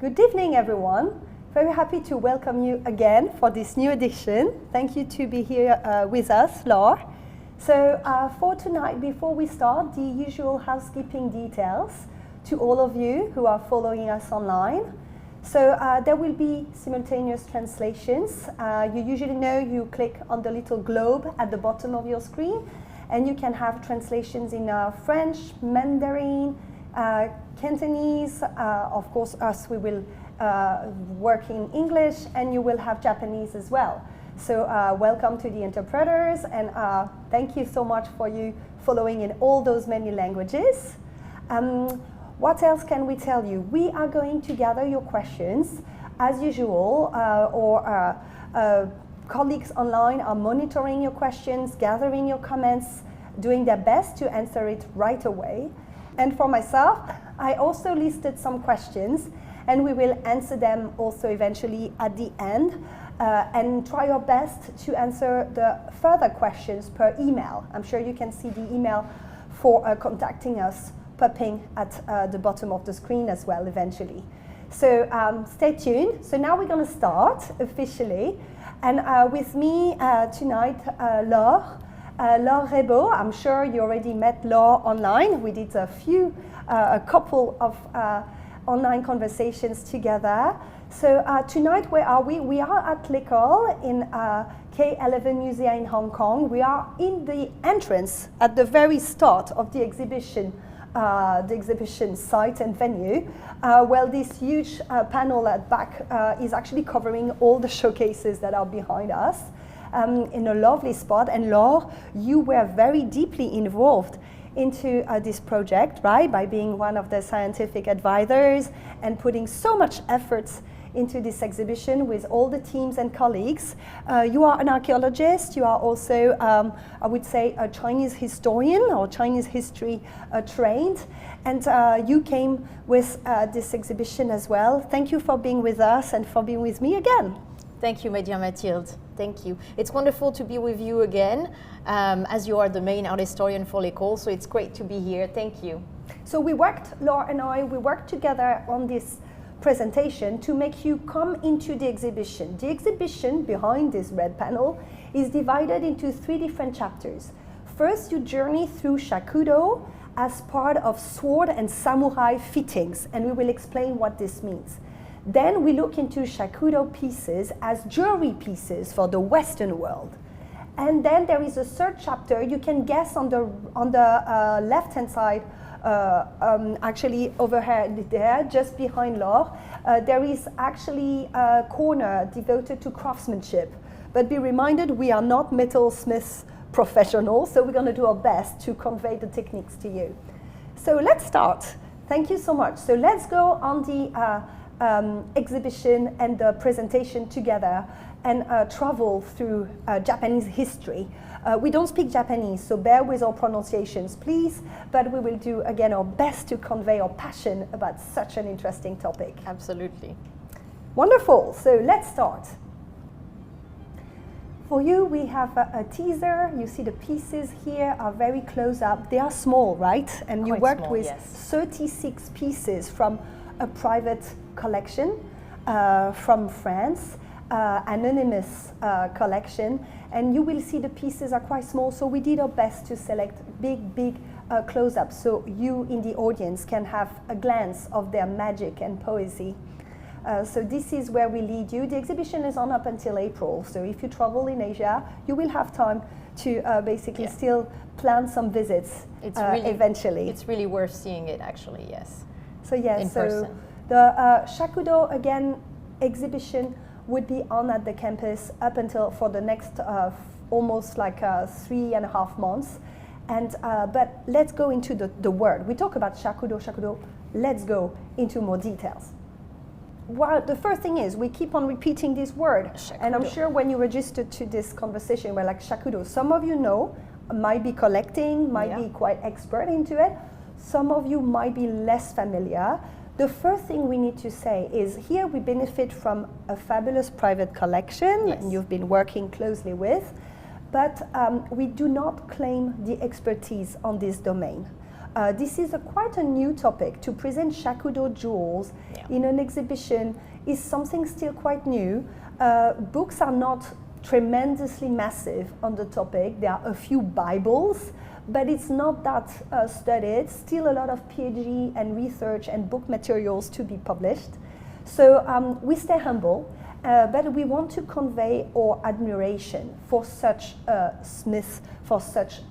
Good evening, everyone. Very happy to welcome you again for this new edition. Thank you to be here with us, Laure. So for tonight, before we start, the usual housekeeping details to all of you who are following us online. So there will be simultaneous translations. You usually know you click on the little globe at the bottom of your screen, and you can have translations in French, Mandarin, Cantonese. Of course, us, we will work in English, and you will have Japanese as well. So welcome to the interpreters, and thank you so much for you following in all those many languages. What else can we tell you? We are going to gather your questions as usual, colleagues online are monitoring your questions, gathering your comments, doing their best to answer it right away. And for myself, I also listed some questions, and we will answer them also eventually at the end, and try our best to answer the further questions per email. I'm sure you can see the email for contacting us popping at the bottom of the screen as well eventually. So stay tuned. So now we're going to start officially. And with me tonight, Laure Rebaud. I'm sure you already met Laure online. We did a couple of online conversations together. So tonight, where are we? We are at L'École in K11 Museum in Hong Kong. We are in the entrance at the very start of the exhibition site and venue. Well, this huge panel at back is actually covering all the showcases that are behind us in a lovely spot. And Laure, you were very deeply involved into this project, right? By being one of the scientific advisors and putting so much effort into this exhibition with all the teams and colleagues. You are an archaeologist. You are also, I would say, a Chinese historian or Chinese history trained. And you came with this exhibition as well. Thank you for being with us and for being with me again. Thank you, my dear Mathilde. Thank you. It's wonderful to be with you again, as you are the main art historian for L'École, so it's great to be here. Thank you. So Laure and I, we worked together on this presentation to make you come into the exhibition. The exhibition behind this red panel is divided into 3 different chapters. First, you journey through shakudo as part of sword and samurai fittings, and we will explain what this means. Then we look into shakudo pieces as jewelry pieces for the Western world. And then there is a third chapter. You can guess on the left-hand side, actually overhead there, just behind Laure, there is actually a corner devoted to craftsmanship. But be reminded, we are not metalsmiths professionals, so we're going to do our best to convey the techniques to you. So let's start. Thank you so much. So let's go on the exhibition and the presentation together and travel through Japanese history. We don't speak Japanese, so bear with our pronunciations, please, but we will do, again, our best to convey our passion about such an interesting topic. Absolutely. Wonderful. So let's start. For you, we have a teaser. You see the pieces here are very close up. They are small, right? And you worked small, with 36 pieces from a private collection from France, anonymous collection, and you will see the pieces are quite small, so we did our best to select big close-ups so you in the audience can have a glance of their magic and poesy. So this is where we lead you. The exhibition is on up until April, so if you travel in Asia, you will have time to basically still plan some visits eventually. It's really worth seeing it, actually, yes. So yes, so the Shakudō, again, exhibition would be on at the campus up until for the next almost like 3.5 months. And but let's go into the word. We talk about Shakudō. Let's go into more details. Well, the first thing is we keep on repeating this word. Shakudo. And I'm sure when you registered to this conversation, we're like Shakudō. Some of you know, might be collecting, might be quite expert into it. Some of you might be less familiar. The first thing we need to say is here we benefit from a fabulous private collection and you've been working closely with, but we do not claim the expertise on this domain. This is quite a new topic. To present shakudo jewels in an exhibition is something still quite new. Books are not tremendously massive on the topic. There are a few Bibles, but it's not that studied. Still a lot of PhD and research and book materials to be published. So we stay humble, but we want to convey our admiration for such smiths, for such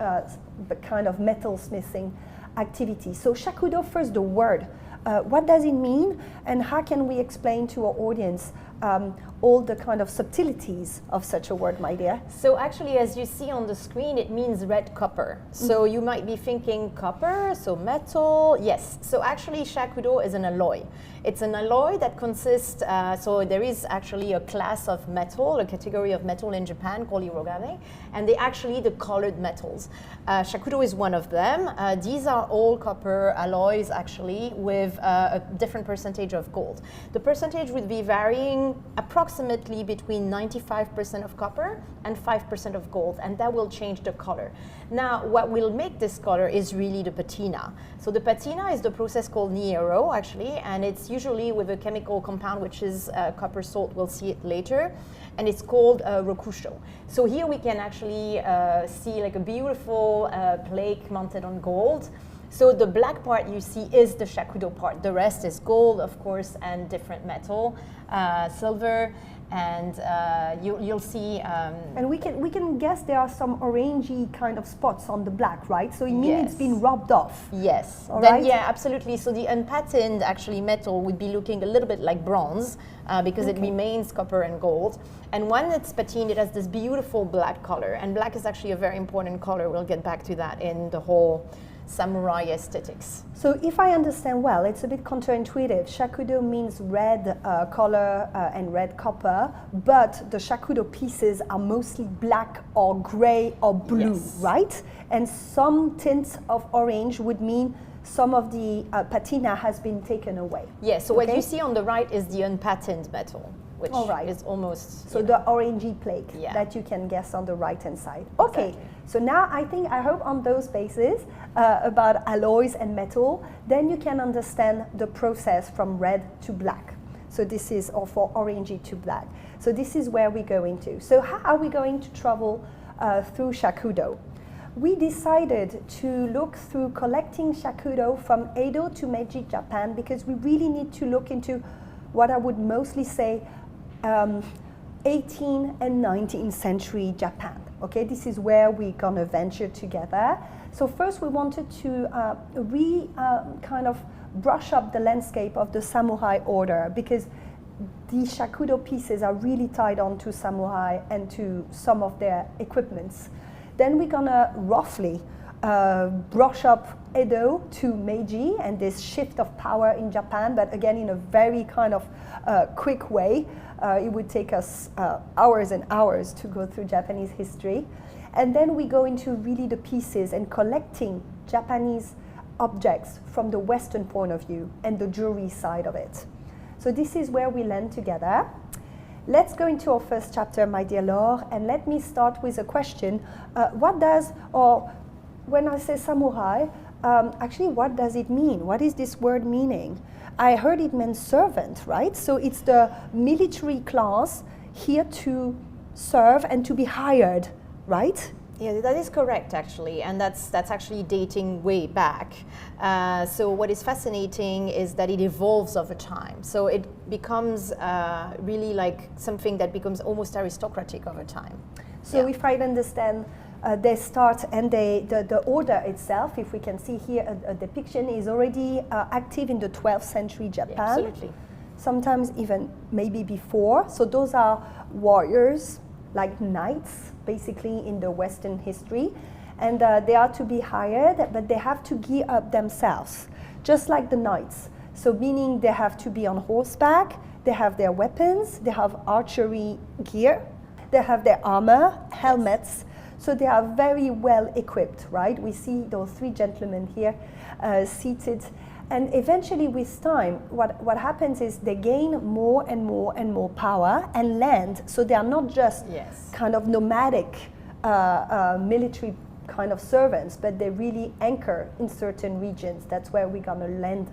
kind of metalsmithing activity. So shakudo, first the word. What does it mean, and how can we explain to our audience all the kind of subtleties of such a word, my dear? So actually, as you see on the screen, it means red copper. So you might be thinking copper, so metal. Yes, so actually shakudo is an alloy. It's an alloy that consists, so there is actually a class of metal, a category of metal in Japan called hirogane, and they actually the colored metals. Shakudo is one of them. These are all copper alloys actually with a different percentage of gold. The percentage would be varying approximately between 95% of copper and 5% of gold, and that will change the color. Now, what will make this color is really the patina. So the patina is the process called niero actually, and it's usually with a chemical compound which is copper salt. We'll see it later, and it's called rokusho. So here we can actually see like a beautiful plaque mounted on gold. So the black part you see is the shakudo part. The rest is gold, of course, and different metal, silver, and you'll see. And we can guess there are some orangey kind of spots on the black, right? So it means it's been rubbed off. Yes. All then, right? yeah, absolutely. So the unpatined actually metal would be looking a little bit like bronze because it remains copper and gold. And when it's patined, it has this beautiful black color. And black is actually a very important color. We'll get back to that in the whole samurai aesthetics. So if I understand well, it's a bit counterintuitive. Shakudo means red color and red copper, but the shakudo pieces are mostly black or gray or blue, right? And some tints of orange would mean some of the patina has been taken away. Yes, so what you see on the right is the unpatined metal, which is almost... So the orangey plaque that you can guess on the right-hand side. Okay, so now I hope on those bases about alloys and metal, then you can understand the process from red to black. So this is, or for orangey to black. So this is where we're going to. So how are we going to travel through shakudo? We decided to look through collecting shakudo from Edo to Meiji Japan because we really need to look into what I would mostly say 18th and 19th century Japan. Okay, this is where we're gonna venture together. So first we wanted to kind of brush up the landscape of the samurai order because the shakudo pieces are really tied on to samurai and to some of their equipments. Then we're gonna roughly brush up Edo to Meiji and this shift of power in Japan, but again in a very kind of quick way. It would take us hours and hours to go through Japanese history. And then we go into really the pieces and collecting Japanese objects from the Western point of view and the jewelry side of it. So this is where we land together. Let's go into our first chapter, my dear Laure, and let me start with a question. What does, or when I say samurai, actually what does it mean? What is this word meaning? I heard it meant servant, right? So it's the military class here to serve and to be hired, right? Yeah, that is correct, actually, and that's actually dating way back. So what is fascinating is that it evolves over time. So it becomes really like something that becomes almost aristocratic over time. So if I understand, they start and the order itself, if we can see here a depiction, is already active in the 12th century Japan. Yeah, absolutely. Sometimes even maybe before. So those are warriors, like knights, basically in the Western history. And they are to be hired, but they have to gear up themselves, just like the knights. So meaning they have to be on horseback, they have their weapons, they have archery gear, they have their armor, helmets. So they are very well equipped, right? We see those three gentlemen here seated. And eventually with time, what happens is they gain more and more and more power and land. So they are not just kind of nomadic military kind of servants, but they really anchor in certain regions. That's where we're going to land.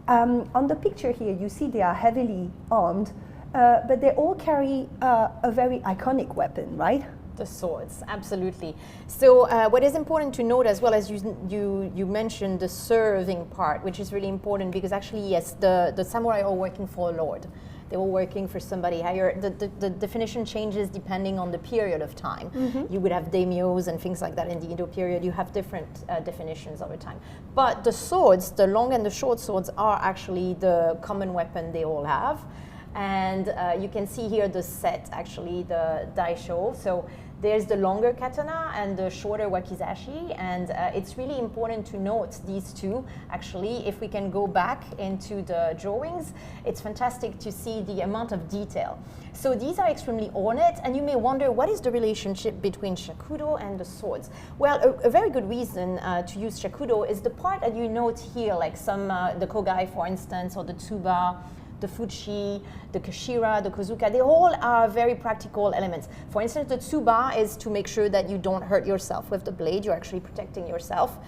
On the picture here, you see they are heavily armed, but they all carry a very iconic weapon, right? The swords, absolutely. So what is important to note as well, as you mentioned the serving part, which is really important because actually, yes, the samurai are working for a lord. They were working for somebody higher. The definition changes depending on the period of time. Mm-hmm. You would have daimyos and things like that in the Edo period. You have different definitions over time. But the swords, the long and the short swords, are actually the common weapon they all have. And you can see here the set, actually, the daisho. So there's the longer katana and the shorter wakizashi, and it's really important to note these two. Actually, if we can go back into the drawings, it's fantastic to see the amount of detail. So these are extremely ornate, and you may wonder, what is the relationship between shakudo and the swords? Well, a very good reason to use shakudo is the part that you note here, like the kogai, for instance, or the tsuba, the fuchi, the kashira, the kozuka, they all are very practical elements. For instance, the tsuba is to make sure that you don't hurt yourself with the blade. You're actually protecting yourself.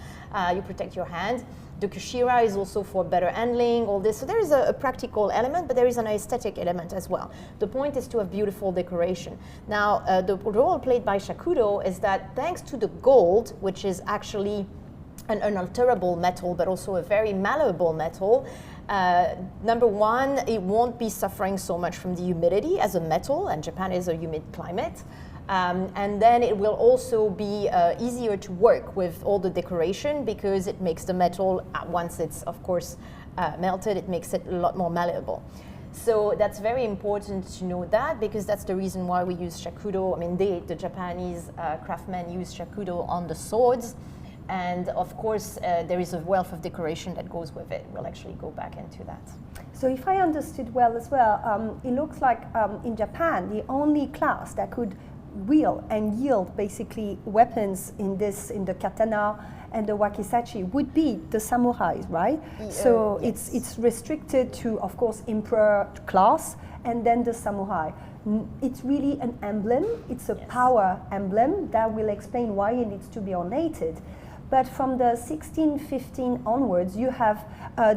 You protect your hand. The kashira is also for better handling, all this. So there is a practical element, but there is an aesthetic element as well. The point is to have beautiful decoration. Now, the role played by shakudo is that thanks to the gold, which is actually an unalterable metal, but also a very malleable metal, number one, it won't be suffering so much from the humidity as a metal, and Japan is a humid climate. And then it will also be easier to work with all the decoration because it makes the metal, once it's of course melted, it makes it a lot more malleable. So that's very important to know that, because that's the reason why we use shakudo. I mean, the Japanese craftsmen use shakudo on the swords. And of course, there is a wealth of decoration that goes with it. We'll actually go back into that. So if I understood well as well, it looks like in Japan, the only class that could wield and yield basically weapons in the katana and the wakizashi would be the samurais, right? So yes. It's restricted to, of course, emperor class and then the samurai. It's really an emblem. It's a power emblem that will explain why it needs to be ornated. But from the 1615 onwards, you have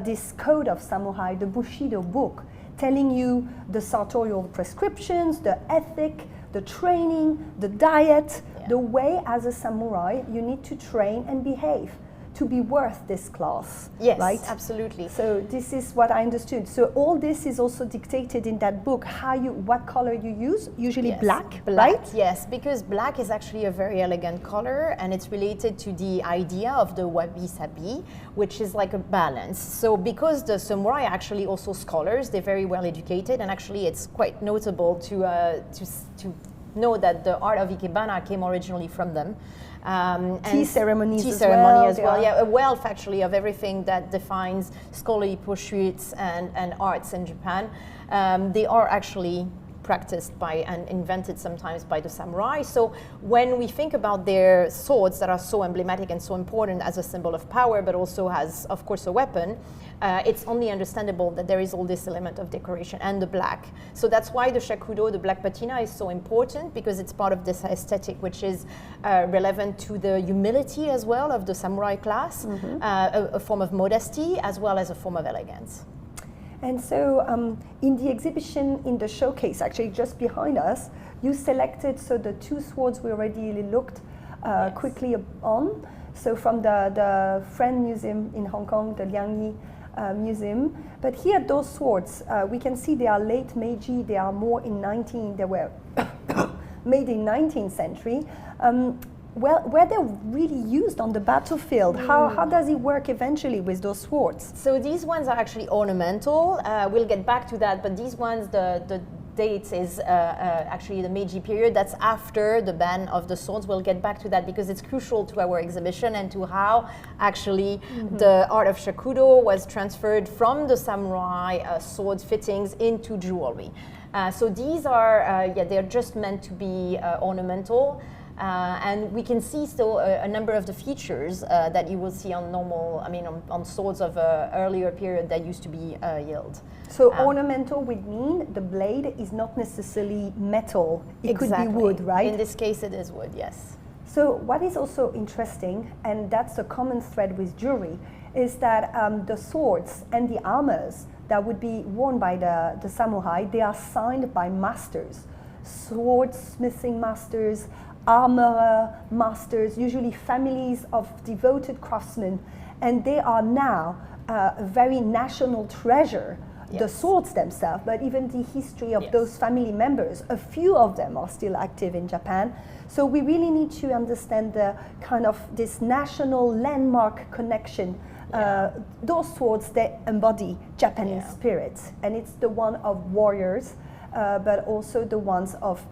this code of samurai, the Bushido book, telling you the sartorial prescriptions, the ethic, the training, the diet, the way as a samurai you need to train and behave to be worth this class. Yes, right? Absolutely. So this is what I understood. So all this is also dictated in that book, what color you use, usually black, right? Yes, because black is actually a very elegant color, and it's related to the idea of the wabi-sabi, which is like a balance. So because the samurai are actually also scholars, they're very well educated, and actually it's quite notable to know that the art of ikebana came originally from them. Tea ceremonies as well. Yeah, a wealth actually of everything that defines scholarly pursuits and arts in Japan. They are actually practiced by and invented sometimes by the samurai. So when we think about their swords that are so emblematic and so important as a symbol of power, but also as, of course, a weapon, it's only understandable that there is all this element of decoration and the black. So that's why the shakudo, the black patina, is so important, because it's part of this aesthetic, which is relevant to the humility as well of the samurai class, a form of modesty as well as a form of elegance. And so in the exhibition, in the showcase, actually just behind us, you selected the two swords we already looked quickly on. So from the Friend Museum in Hong Kong, the Liangyi Museum. But here, those swords, we can see they are late Meiji. They are more in they were made in 19th century. Were they really used on the battlefield? How does it work eventually with those swords? So these ones are actually ornamental. We'll get back to that, but these ones, the date is actually the Meiji period. That's after the ban of the swords. We'll get back to that because it's crucial to our exhibition and to how actually the art of shakudo was transferred from the samurai sword fittings into jewelry. So these are, they're just meant to be ornamental. And we can see still a number of the features that you will see on on swords of an earlier period that used to be yield. So ornamental would mean the blade is not necessarily metal. It could be wood, right? In this case, it is wood, yes. So what is also interesting, and that's a common thread with jewelry, is that the swords and the armors that would be worn by the samurai, they are signed by masters, swordsmithing masters, armorer masters, usually families of devoted craftsmen, and they are now a very national treasure. Yes. The swords themselves, but even the history of those family members. A few of them are still active in Japan. So we really need to understand the kind of this national landmark connection. Those swords, they embody Japanese spirit, and it's the one of warriors, but also the ones of,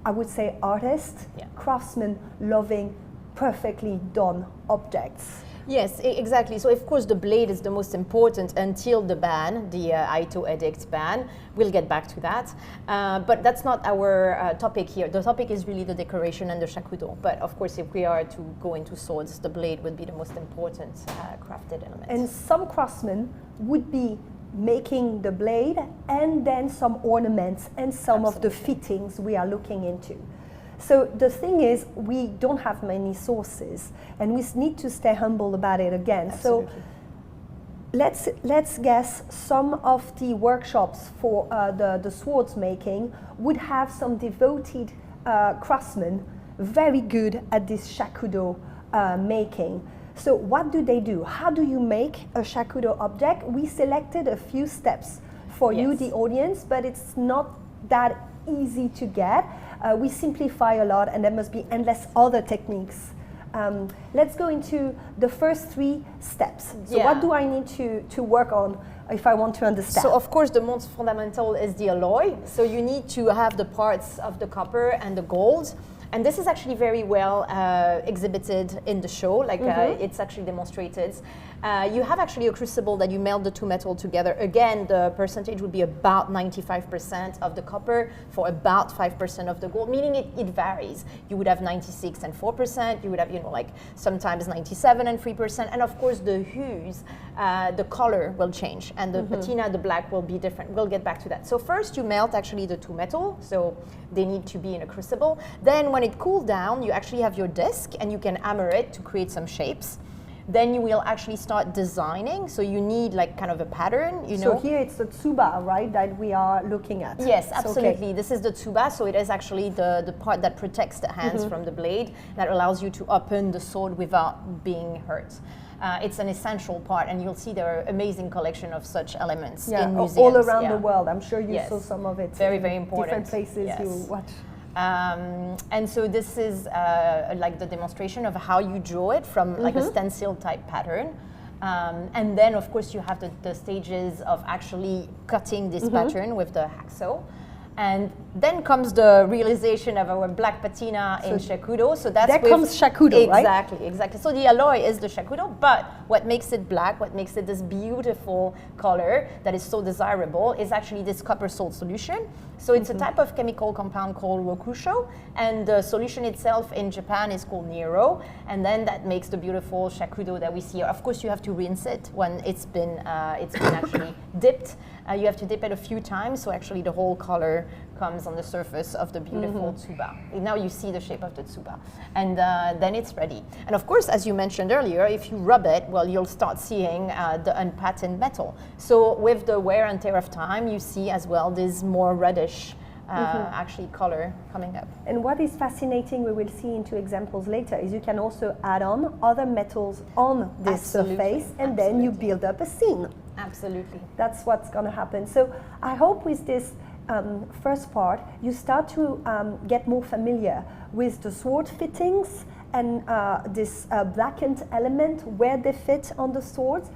I would say, artists, craftsmen loving perfectly done objects. Yes, exactly. So of course the blade is the most important until the ban, the Aito Edict ban. We'll get back to that. But that's not our topic here. The topic is really the decoration and the shakudo. But of course if we are to go into swords, the blade would be the most important crafted element. And some craftsmen would be making the blade and then some ornaments and some of the fittings we are looking into. So the thing is, we don't have many sources, and we need to stay humble about it again. Absolutely. So let's guess some of the workshops for the swords making would have some devoted craftsmen very good at this shakudo making. So what do they do? How do you make a shakudo object? We selected a few steps for you, the audience, but it's not that easy to get. We simplify a lot, and there must be endless other techniques. Let's go into the first 3 steps. So what do I need to work on if I want to understand? So of course the most fundamental is the alloy. So you need to have the parts of the copper and the gold. And this is actually very well exhibited in the show, like it's actually demonstrated. You have actually a crucible that you melt the two metal together. Again, the percentage would be about 95% of the copper for about 5% of the gold, meaning it varies. You would have 96 and 4%, you would have, like sometimes 97 and 3%, and of course the hues, the color will change, and the patina, the black will be different. We'll get back to that. So first you melt actually the two metal, so they need to be in a crucible. Then when it cools down, you actually have your disc, and you can hammer it to create some shapes. Then you will actually start designing. So you need like kind of a pattern, you know. So here it's the tsuba, right, that we are looking at. Yes, absolutely. Okay. This is the tsuba. So it is actually the part that protects the hands from the blade, that allows you to open the sword without being hurt. It's an essential part, and you'll see there are amazing collection of such elements in museums. All around the world. I'm sure you saw some of it. Very, very important. Different places you watch. And so this is like the demonstration of how you draw it from like a stencil type pattern. And then of course you have the stages of actually cutting this pattern with the hacksaw. And then comes the realization of our black patina in shakudo. So that's there comes shakudo, right? Exactly, exactly. So the alloy is the shakudo, but what makes it black, what makes it this beautiful color that is so desirable is actually this copper salt solution. So it's a type of chemical compound called rokusho, and the solution itself in Japan is called nero, and then that makes the beautiful shakudo that we see here. Of course, you have to rinse it when it's been actually dipped. You have to dip it a few times, so actually the whole color comes on the surface of the beautiful tsuba. Now you see the shape of the tsuba, and then it's ready. And of course, as you mentioned earlier, if you rub it, well, you'll start seeing the unpatterned metal. So with the wear and tear of time, you see as well this more reddish actually color coming up. And what is fascinating, we will see into examples later, is you can also add on other metals on this surface, and then you build up a scene. Absolutely. That's what's going to happen. So I hope with this first part, you start to get more familiar with the sword fittings and this blackened element, where they fit on the swords,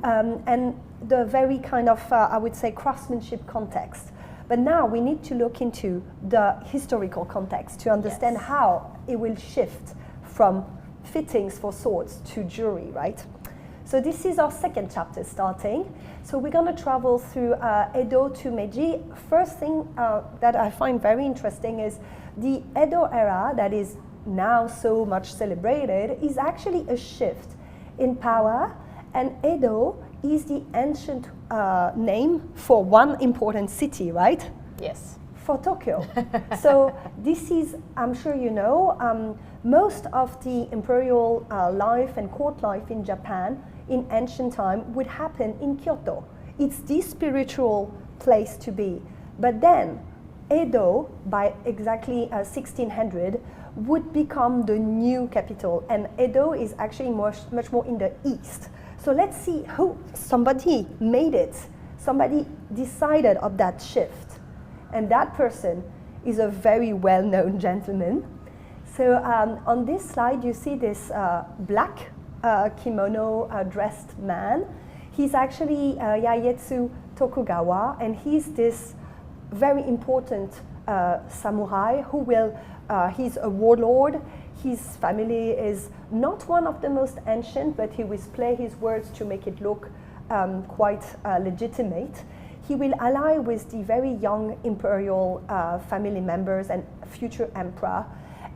and the very kind of, I would say, craftsmanship context. But now we need to look into the historical context to understand how it will shift from fittings for swords to jewelry, right? So this is our second chapter starting. So we're going to travel through Edo to Meiji. First thing that I find very interesting is the Edo era, that is now so much celebrated, is actually a shift in power, and Edo is the ancient name for one important city, right? Yes. for Tokyo. So this is, I'm sure you know, most of the imperial life and court life in Japan in ancient time would happen in Kyoto. It's the spiritual place to be. But then Edo, by exactly 1600, would become the new capital. And Edo is actually much more in the east. So let's see who, somebody made it. Somebody decided of that shift. And that person is a very well-known gentleman. So on this slide, you see this black kimono dressed man. He's actually Yaesu Tokugawa, and he's this very important samurai who will, he's a warlord. His family is not one of the most ancient, but he will play his words to make it look quite legitimate. He will ally with the very young imperial family members and future emperor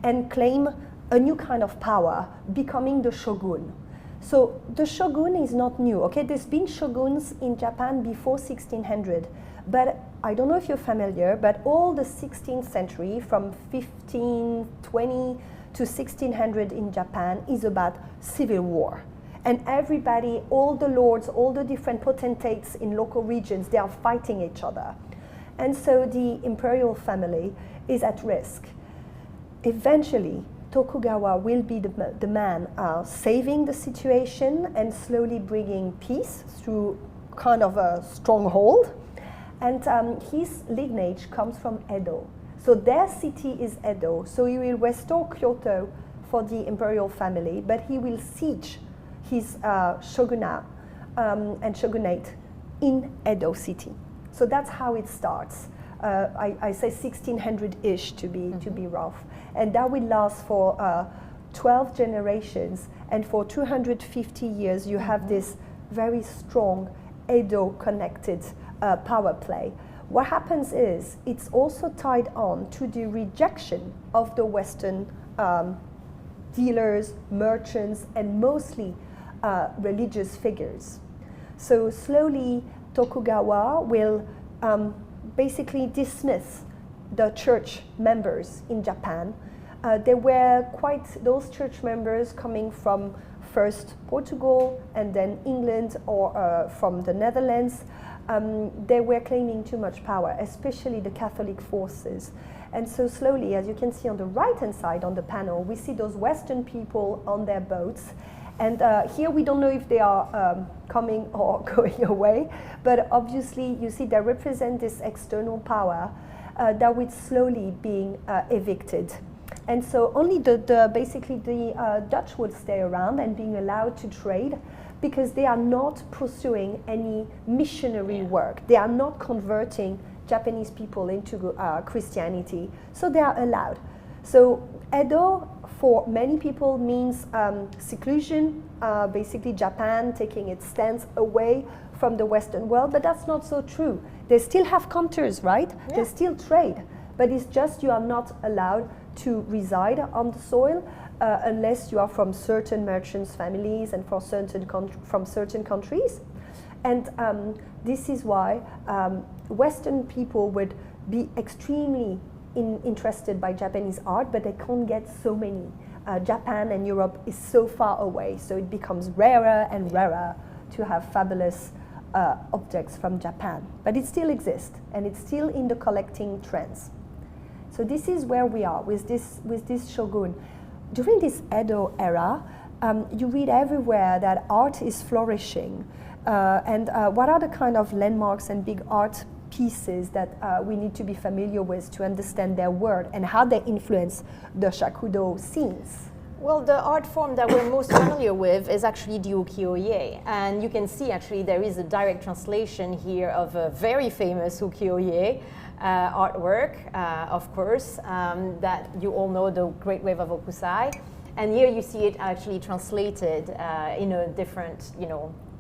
and claim a new kind of power, becoming the shogun. So the shogun is not new, okay? There's been shoguns in Japan before 1600, but I don't know if you're familiar, but all the 16th century, from 1520 to 1600 in Japan, is about civil war. And everybody, all the lords, all the different potentates in local regions, they are fighting each other. And so the imperial family is at risk. Eventually, Tokugawa will be the man saving the situation and slowly bringing peace through kind of a stronghold. And his lineage comes from Edo. So their city is Edo. So he will restore Kyoto for the imperial family, but he will siege his shogunate and shogunate in Edo city. So that's how it starts. I say 1600-ish to be rough. And that will last for 12 generations. And for 250 years, you have this very strong Edo-connected power play. What happens is it's also tied on to the rejection of the Western dealers, merchants, and mostly religious figures. So slowly, Tokugawa will basically dismiss the church members in Japan. There were quite those church members coming from first Portugal and then England or from the Netherlands. They were claiming too much power, especially the Catholic forces. And so slowly, as you can see on the right-hand side on the panel, we see those Western people on their boats. And here we don't know if they are coming or going away, but obviously you see they represent this external power that would slowly being evicted. And so only basically the Dutch would stay around and being allowed to trade because they are not pursuing any missionary work. They are not converting Japanese people into Christianity, so they are allowed. So Edo, for many people, means seclusion, basically Japan taking its stance away from the Western world, but that's not so true. They still have counters, right? Yeah. They still trade, but it's just you are not allowed to reside on the soil unless you are from certain merchants' families and from certain countries. And this is why Western people would be extremely interested by Japanese art, but they can't get so many. Japan and Europe is so far away, so it becomes rarer and rarer to have fabulous objects from Japan. But it still exists, and it's still in the collecting trends. So this is where we are with this shogun. During this Edo era, you read everywhere that art is flourishing. And what are the kind of landmarks and big art pieces that we need to be familiar with to understand their world and how they influence the shakudo scenes? Well, the art form that we're most familiar with is actually the ukiyo-e. And you can see actually there is a direct translation here of a very famous ukiyo-e artwork, of course, that you all know, the Great Wave of Okusai. And here you see it actually translated in a different,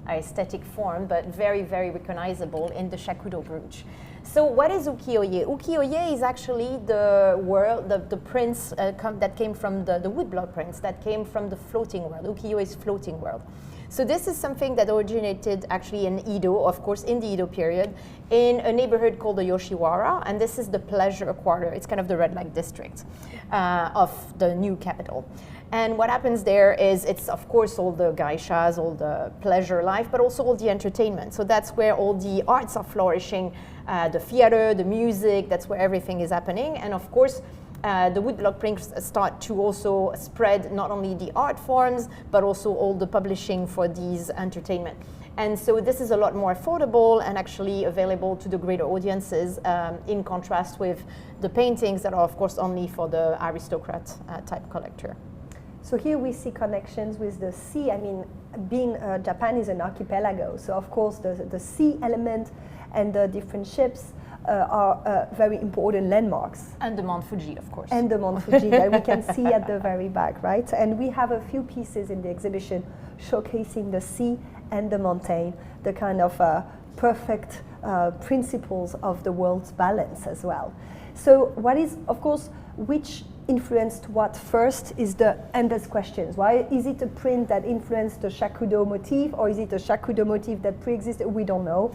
aesthetic form, but very, very recognizable in the shakudo brooch. So what is ukiyo-e? Ukiyo-e is actually the prince that came from the woodblock prince that came from the floating world. Ukiyo is floating world. So this is something that originated actually in Edo, of course, in the Edo period, in a neighborhood called the Yoshiwara, and this is the pleasure quarter. It's kind of the red light district of the new capital. And what happens there is it's, of course, all the geishas, all the pleasure life, but also all the entertainment. So that's where all the arts are flourishing, the theater, the music, that's where everything is happening. And of course, the woodblock prints start to also spread not only the art forms, but also all the publishing for these entertainment. And so this is a lot more affordable and actually available to the greater audiences, in contrast with the paintings that are, of course, only for the aristocrat type collector. So here we see connections with the sea. I mean, Japan is an archipelago, so of course the sea element and the different ships are very important landmarks. And the Mount Fuji, of course. And the Mount Fuji that we can see at the very back, right? And we have a few pieces in the exhibition showcasing the sea and the mountain, the kind of perfect principles of the world's balance as well. So what is, of course, which influenced what first is the endless questions. Why is it a print that influenced the Shakudō motif, or is it a Shakudō motif that pre-existed? We don't know.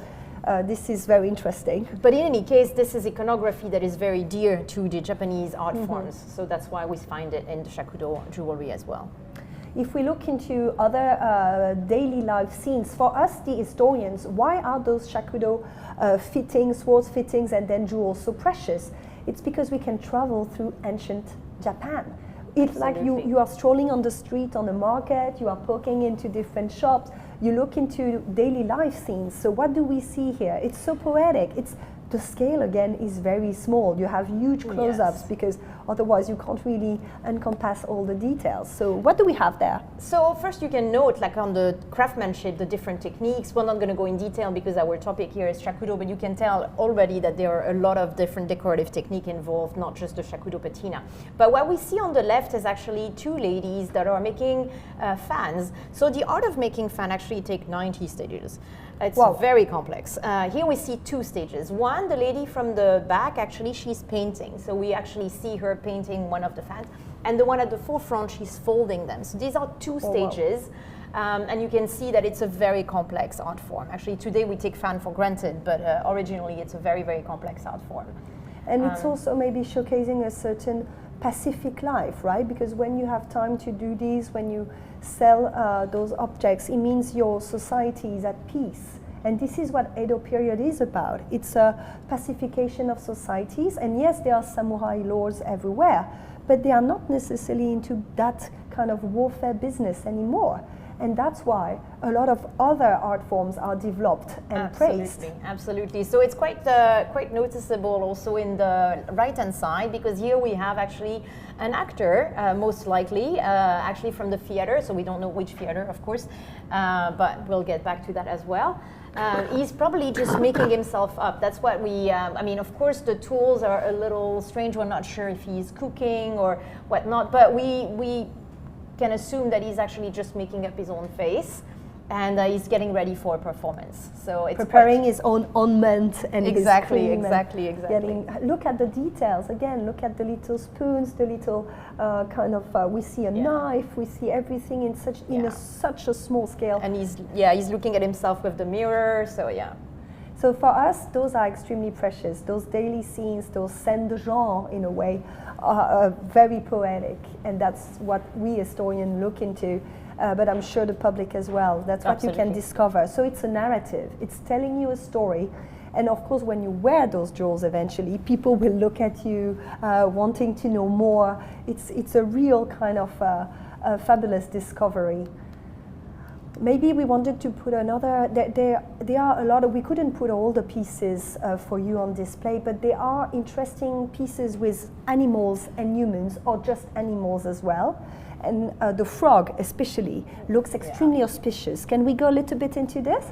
This is very interesting. But in any case, this is iconography that is very dear to the Japanese art forms. So that's why we find it in the Shakudō jewelry as well. If we look into other daily life scenes, for us, the historians, why are those Shakudō fittings, swords fittings, and then jewels so precious? It's because we can travel through ancient Japan. It's like you are strolling on the street, on the market, you are poking into different shops, you look into daily life scenes. So what do we see here? It's so poetic. The scale, again, is very small. You have huge close-ups because otherwise you can't really encompass all the details. So what do we have there? So first you can note, like on the craftsmanship, the different techniques. We're not going to go in detail because our topic here is Shakudō, but you can tell already that there are a lot of different decorative technique involved, not just the Shakudō patina. But what we see on the left is actually two ladies that are making fans. So the art of making fan actually takes 90 stages. It's very complex. Here we see two stages. One, the lady from the back, actually, she's painting. So we actually see her painting one of the fans. And the one at the forefront, she's folding them. So these are two stages. And you can see that it's a very complex art form. Actually, today we take fan for granted, but originally it's a very, very complex art form. And it's also maybe showcasing a certain pacific life, right? Because when you have time to do these, when you sell those objects, it means your society is at peace. And this is what Edo period is about. It's a pacification of societies. And yes, there are samurai lords everywhere, but they are not necessarily into that kind of warfare business anymore. And that's why a lot of other art forms are developed and praised. Absolutely. So it's quite noticeable also in the right-hand side, because here we have actually an actor, most likely, actually from the theater. So we don't know which theater, of course, but we'll get back to that as well. He's probably just making himself up. That's what we, I mean, of course, the tools are a little strange. We're not sure if he's cooking or whatnot, but we can assume that he's actually just making up his own face, and he's getting ready for a performance. So it's preparing his own ornament and exactly. Look at the details again. Look at the little spoons, the little kind of. We see a knife. We see everything in such a small scale. And he's looking at himself with the mirror. So yeah. So for us, those are extremely precious. Those daily scenes, those scènes de genre, in a way, are very poetic, and that's what we historians look into. But I'm sure the public as well. That's what you can discover. So it's a narrative. It's telling you a story. And of course, when you wear those jewels eventually, people will look at you wanting to know more. It's a real kind of fabulous discovery. Maybe we wanted to put another, there are a lot of, we couldn't put all the pieces for you on display, but there are interesting pieces with animals and humans, or just animals as well. And the frog especially looks extremely auspicious. Can we go a little bit into this?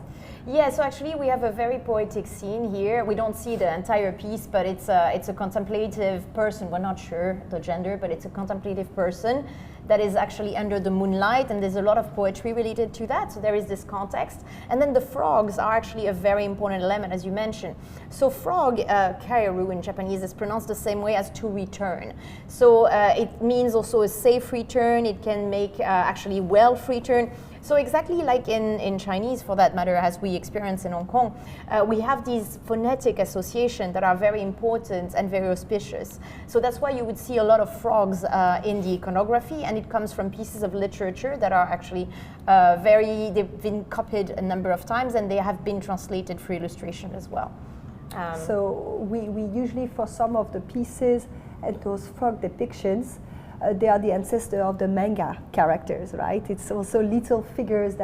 Yeah, so actually we have a very poetic scene here. We don't see the entire piece, but it's a contemplative person. We're not sure the gender, but it's a contemplative person that is actually under the moonlight, and there's a lot of poetry related to that. So there is this context. And then the frogs are actually a very important element, as you mentioned. So frog, kairu in Japanese, is pronounced the same way as to return. So it means also a safe return. It can make actually wealth return. So exactly like in Chinese, for that matter, as we experience in Hong Kong, we have these phonetic associations that are very important and very auspicious. So that's why you would see a lot of frogs in the iconography, and it comes from pieces of literature that are actually they've been copied a number of times, and they have been translated for illustration as well. So we usually, for some of the pieces and those frog depictions, they are the ancestor of the manga characters, right? It's also little figures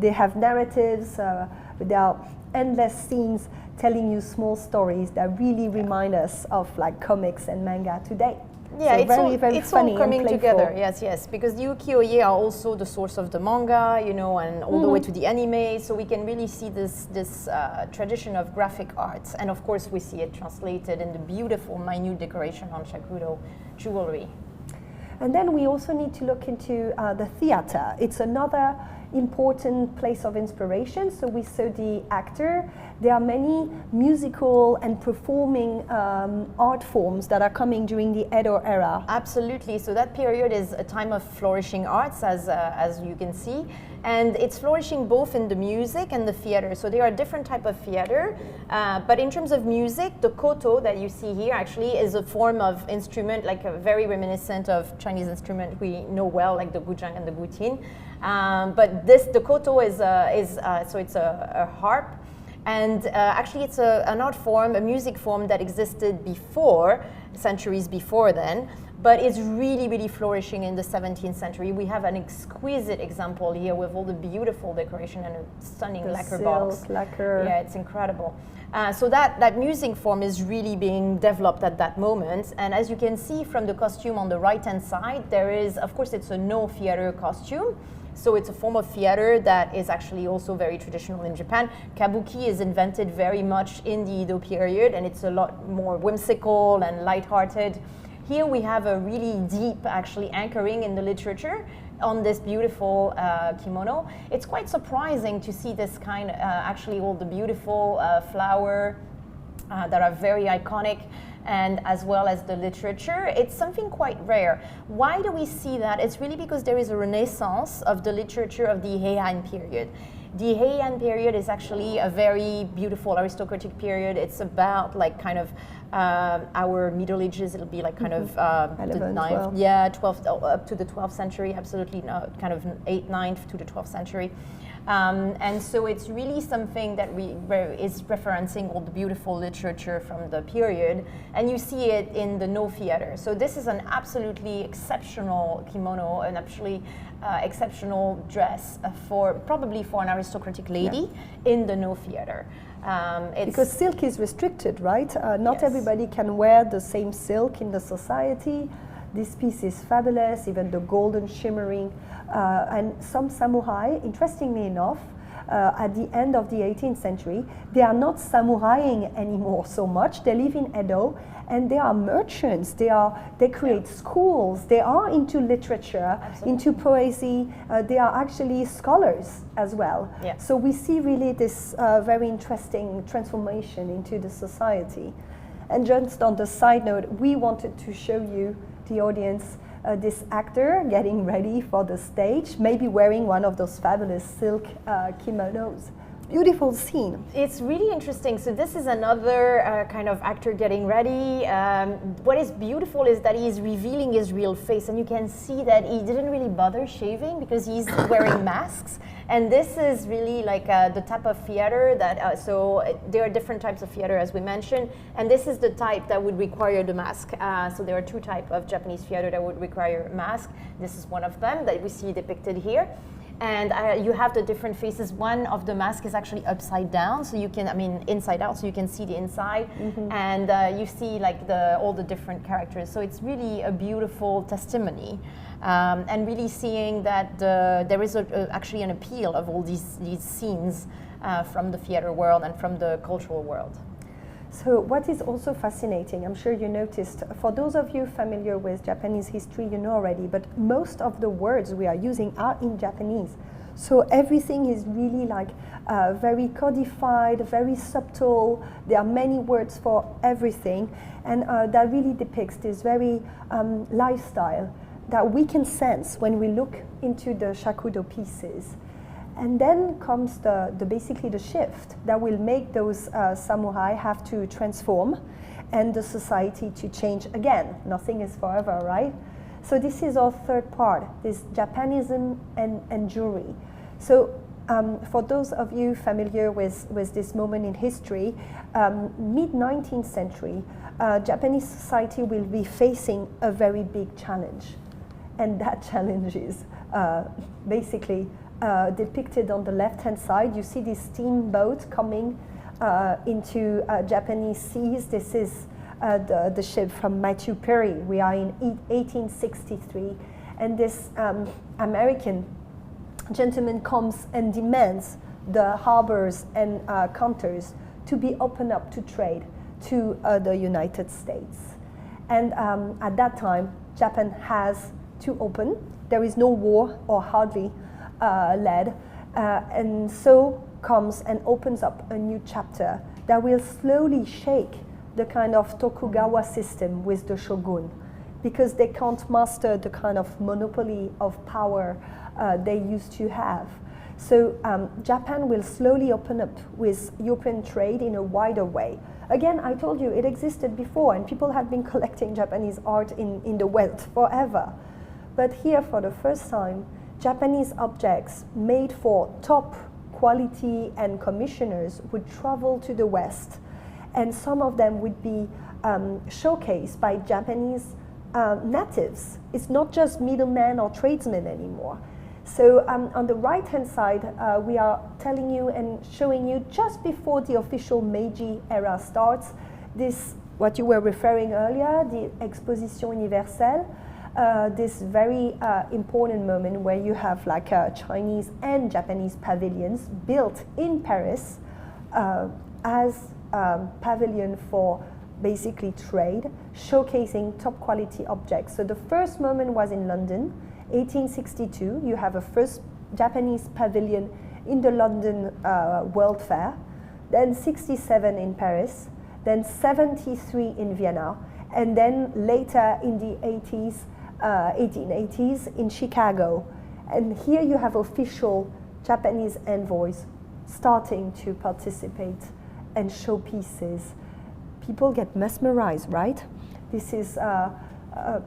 they have narratives, there are endless scenes telling you small stories that really remind us of like comics and manga today. Yeah, so it's all coming together. Yes, because the ukiyo-e are also the source of the manga, and all the way to the anime. So we can really see this tradition of graphic arts, and of course we see it translated in the beautiful, minute decoration on shakudo jewelry. And then we also need to look into the theater. It's another important place of inspiration. So we saw the actor. There are many musical and performing art forms that are coming during the Edo era. Absolutely. So that period is a time of flourishing arts, as you can see. And it's flourishing both in the music and the theater. So there are different types of theater. But in terms of music, the koto that you see here actually is a form of instrument, like a very reminiscent of Chinese instrument we know well, like the guzheng and the guqin. But the koto is a harp. And actually it's an art form, a music form that existed centuries before then, but it's really, really flourishing in the 17th century. We have an exquisite example here with all the beautiful decoration and a stunning lacquer box. Lacquer. Yeah, it's incredible. So that music form is really being developed at that moment. And as you can see from the costume on the right-hand side, there is, of course, it's a no theater costume. So it's a form of theater that is actually also very traditional in Japan. Kabuki is invented very much in the Edo period, and it's a lot more whimsical and lighthearted. Here we have a really deep, actually, anchoring in the literature on this beautiful kimono. It's quite surprising to see this kind, actually all the beautiful flower that are very iconic, and as well as the literature. It's something quite rare. Why do we see that? It's really because there is a renaissance of the literature of the Heian period. The Heian period is actually a very beautiful aristocratic period. It's about like kind of our Middle Ages. It'll be like kind of the 9th, 12th, up to the 12th century, absolutely, no, kind of 8th, 9th to the 12th century. And so it's really something that is referencing all the beautiful literature from the period, and you see it in the no theater. So this is an absolutely exceptional kimono, an absolutely exceptional dress probably for an aristocratic lady in the no theater. Because silk is restricted, right? Not everybody can wear the same silk in the society. This piece is fabulous, even the golden shimmering. And some samurai, interestingly enough, at the end of the 18th century, they are not samuraiing anymore so much. They live in Edo, and they are merchants. They create schools. They are into literature, into poesy. They are actually scholars as well. Yeah. So we see really this very interesting transformation into the society. And just on the side note, we wanted to show you, the audience, this actor getting ready for the stage, maybe wearing one of those fabulous silk kimonos. Beautiful scene. It's really interesting. So this is another kind of actor getting ready. What is beautiful is that he's revealing his real face, and you can see that he didn't really bother shaving because he's wearing masks. And this is really like the type of theater that, so there are different types of theater, as we mentioned, and this is the type that would require the mask. So there are two types of Japanese theater that would require a mask. This is one of them that we see depicted here. And you have the different faces. One of the mask is actually upside down, so you can, inside out, so you can see the inside. Mm-hmm. And you see like all the different characters. So it's really a beautiful testimony. And really seeing that there is actually an appeal of all these scenes from the theater world and from the cultural world. So what is also fascinating, I'm sure you noticed, for those of you familiar with Japanese history, you know already, but most of the words we are using are in Japanese. So everything is really like very codified, very subtle. There are many words for everything, and that really depicts this very lifestyle that we can sense when we look into the shakudo pieces. And then comes basically the shift that will make those samurai have to transform and the society to change again. Nothing is forever, right? So this is our third part, this Japanism and jewelry. So for those of you familiar with this moment in history, mid-19th century, Japanese society will be facing a very big challenge. And that challenge is basically depicted on the left-hand side. You see this steamboat coming into Japanese seas. This is the ship from Matthew Perry. We are in 1863, and this American gentleman comes and demands the harbors and counters to be opened up to trade to the United States. And at that time, Japan has to open. There is no war or hardly led, and so comes and opens up a new chapter that will slowly shake the kind of Tokugawa system with the shogun, because they can't master the kind of monopoly of power they used to have. So Japan will slowly open up with European trade in a wider way. Again, I told you it existed before, and people have been collecting Japanese art in the West forever. But here, for the first time, Japanese objects made for top quality and commissioners would travel to the West, and some of them would be showcased by Japanese natives. It's not just middlemen or tradesmen anymore. So on the right-hand side, we are telling you and showing you just before the official Meiji Era starts, this, what you were referring earlier, the Exposition Universelle, this very important moment where you have like Chinese and Japanese pavilions built in Paris as pavilion for basically trade, showcasing top quality objects. So the first moment was in London, 1862. You have a first Japanese pavilion in the London World Fair, then 67 in Paris, then 73 in Vienna, and then later in the 1880s in Chicago. And here you have official Japanese envoys starting to participate and show pieces. People get mesmerized, right? This is,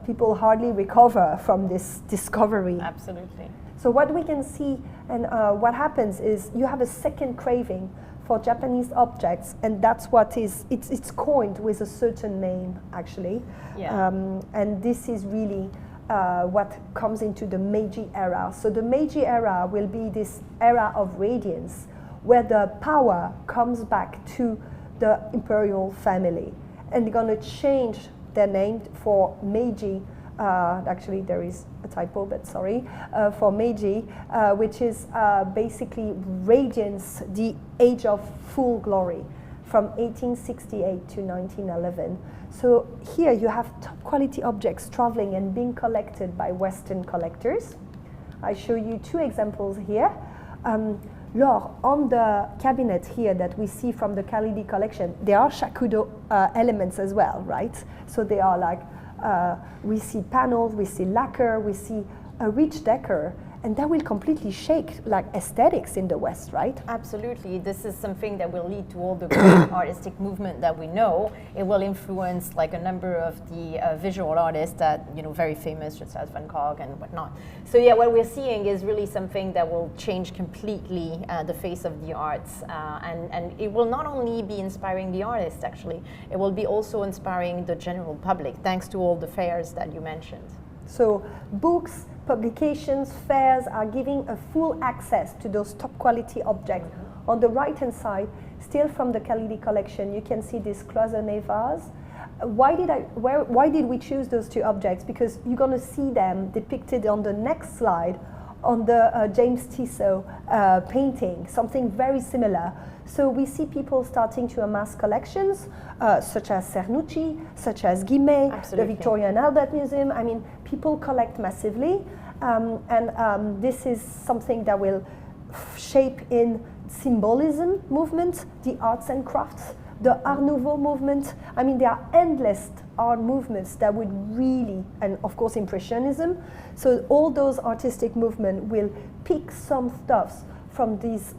people hardly recover from this discovery. Absolutely. So what we can see and what happens is you have a second craving for Japanese objects, and that's what is, it's coined with a certain name, actually. Yeah. And this is really what comes into the Meiji Era. So the Meiji Era will be this era of radiance, where the power comes back to the imperial family, and they're going to change their name for Meiji. Actually, there is a typo, but sorry, for Meiji, which is basically radiance, the age of full glory, from 1868 to 1911. So here you have top quality objects traveling and being collected by Western collectors. I show you two examples here. Laure, on the cabinet here that we see from the Khalidi collection, there are shakudo elements as well, right? So they are like, we see panels, we see lacquer, we see a rich decor, and that will completely shake like aesthetics in the West, right? Absolutely. This is something that will lead to all the great artistic movement that we know. It will influence like a number of the visual artists that, you know, very famous, just as Van Gogh and whatnot. So yeah, what we're seeing is really something that will change completely the face of the arts. And it will not only be inspiring the artists, actually, it will be also inspiring the general public, thanks to all the fairs that you mentioned. So books, publications, fairs are giving a full access to those top quality objects. On the right hand side, still from the Khalidi collection, you can see this cloisonné vase. Why did we choose those two objects? Because you're going to see them depicted on the next slide on the James Tissot painting, something very similar. So we see people starting to amass collections, such as Cernucci, such as Guimet, Absolutely. the Victoria and Albert Museum. I mean, people collect massively, and this is something that will shape in symbolism movement, the arts and crafts, the Art Nouveau movement. I mean, there are endless art movements that would really, and of course Impressionism. So all those artistic movements will pick some stuffs from these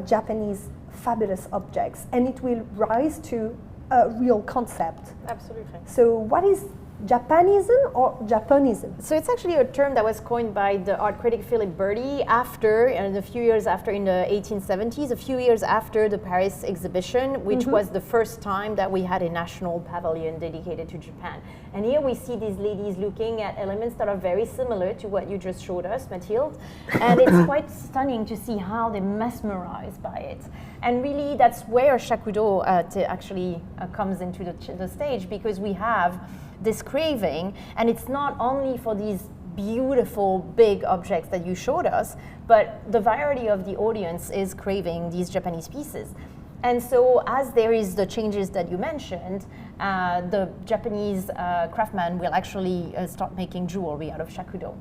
Japanese fabulous objects, and it will rise to a real concept. Absolutely. So what is Japanism or Japanism? So it's actually a term that was coined by the art critic Philip Berti after, and a few years after, in the 1870s, a few years after the Paris exhibition, which was the first time that we had a national pavilion dedicated to Japan. And here we see these ladies looking at elements that are very similar to what you just showed us, Mathilde. And it's quite stunning to see how they're mesmerized by it. And really, that's where Shakudō actually comes into the stage, because we have this craving, and it's not only for these beautiful big objects that you showed us, but the variety of the audience is craving these Japanese pieces. And so as there is the changes that you mentioned, the Japanese craftsman will actually start making jewelry out of Shakudō.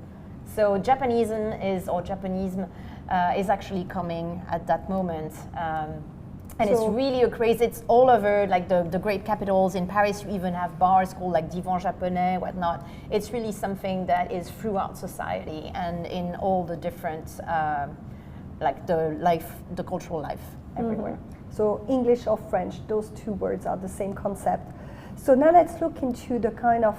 So Japanism Japanism is actually coming at that moment. And it's really a craze. It's all over, like the great capitals. In Paris, you even have bars called like Divan Japonais, whatnot. It's really something that is throughout society and in all the different, like the cultural life everywhere. So English or French, those two words are the same concept. So now let's look into the kind of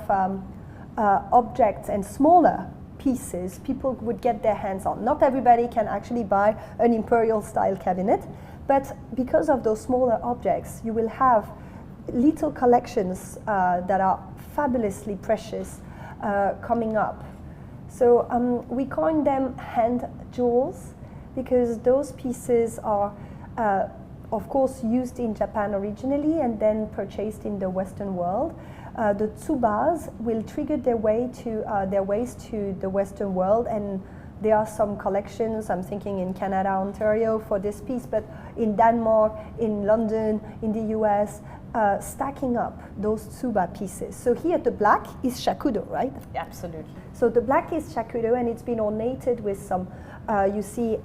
objects and smaller pieces people would get their hands on. Not everybody can actually buy an imperial style cabinet, but because of those smaller objects, you will have little collections that are fabulously precious coming up. So we coin them hand jewels, because those pieces are, of course, used in Japan originally and then purchased in the Western world. The tsubas will trigger their ways to the Western world, and there are some collections, I'm thinking in Canada, Ontario for this piece, but in Denmark, in London, in the US, stacking up those tsuba pieces. So here the black is shakudo, right? Absolutely. So the black is shakudo, and it's been ornated with some, you see,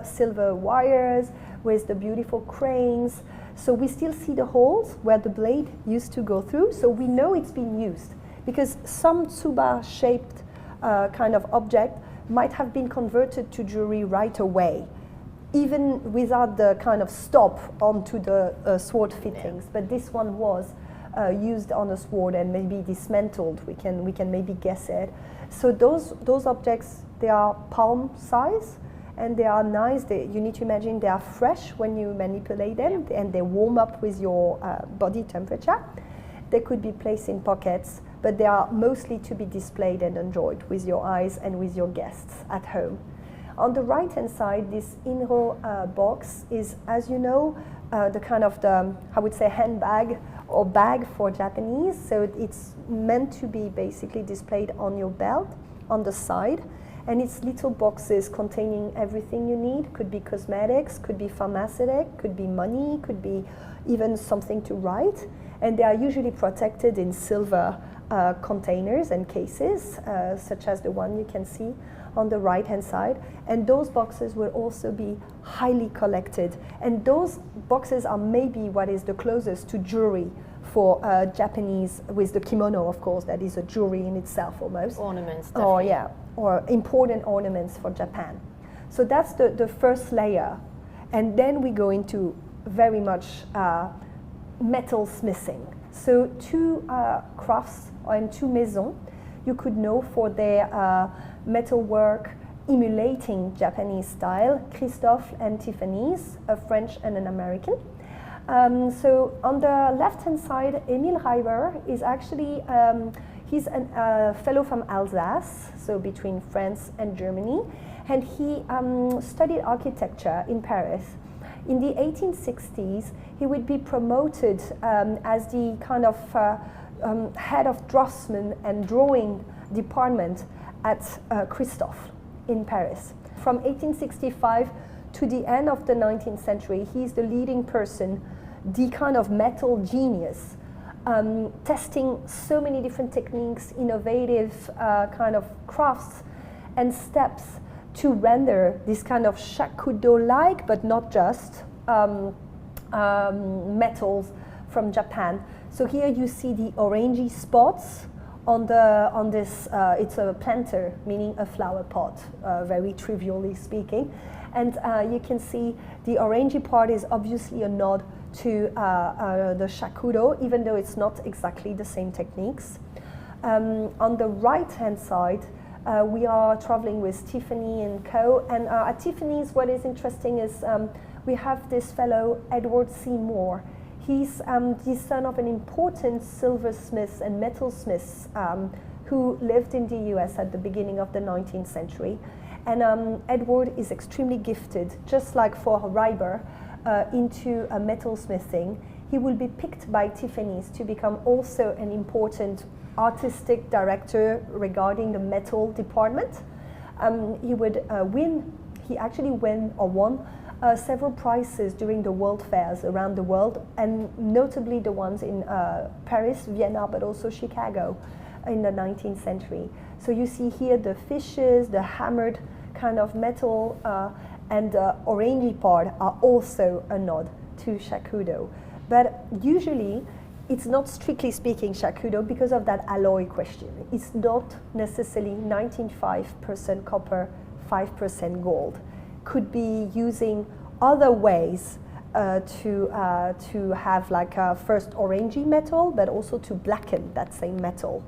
silver wires with the beautiful cranes. So we still see the holes where the blade used to go through, so we know it's been used, because some tsuba-shaped kind of object might have been converted to jewelry right away, even without the kind of stop onto the sword fittings. But this one was used on a sword and maybe dismantled. We can maybe guess it. So those objects, they are palm size, and they are nice. You need to imagine they are fresh when you manipulate them, and they warm up with your body temperature. They could be placed in pockets, but they are mostly to be displayed and enjoyed with your eyes and with your guests at home. On the right-hand side, this Inro box is, as you know, the kind of I would say, handbag or bag for Japanese. So it's meant to be basically displayed on your belt, on the side. And it's little boxes containing everything you need. Could be cosmetics, could be pharmaceutic, could be money, could be even something to write. And they are usually protected in silver containers and cases, such as the one you can see on the right-hand side. And those boxes will also be highly collected. And those boxes are maybe what is the closest to jewelry for Japanese, with the kimono, of course, that is a jewelry in itself almost. Ornaments, or important ornaments for Japan. So that's the first layer. And then we go into very much metalsmithing. So two crafts and two maisons you could know for their metalwork emulating Japanese style, Christophe and Tiffany's, a French and an American. So on the left-hand side, Emil Reiber is actually, he's a fellow from Alsace, so between France and Germany, and he studied architecture in Paris. In the 1860s, he would be promoted as the kind of head of draftsman and drawing department at Christophe in Paris. From 1865 to the end of the 19th century, he's the leading person, the kind of metal genius, testing so many different techniques, innovative kind of crafts and steps to render this kind of shakudo-like, but not just, metals from Japan. So here you see the orangey spots on this, it's a planter, meaning a flower pot, very trivially speaking. And you can see the orangey part is obviously a nod to the shakudo, even though it's not exactly the same techniques. On the right-hand side, we are traveling with Tiffany and Co. And at Tiffany's, what is interesting is we have this fellow, Edward C. Moore. He's the son of an important silversmith and metalsmith who lived in the US at the beginning of the 19th century. And Edward is extremely gifted, just like for Reiber, into metalsmithing. He will be picked by Tiffany's to become also an important artistic director regarding the metal department. He actually won several prizes during the world fairs around the world, and notably the ones in Paris, Vienna, but also Chicago in the 19th century. So you see here the fishes, the hammered kind of metal, and the orangey part are also a nod to shakudo. But usually, it's not strictly speaking shakudo because of that alloy question. It's not necessarily 95% copper, 5% gold. Could be using other ways to have like a first orangey metal, but also to blacken that same metal.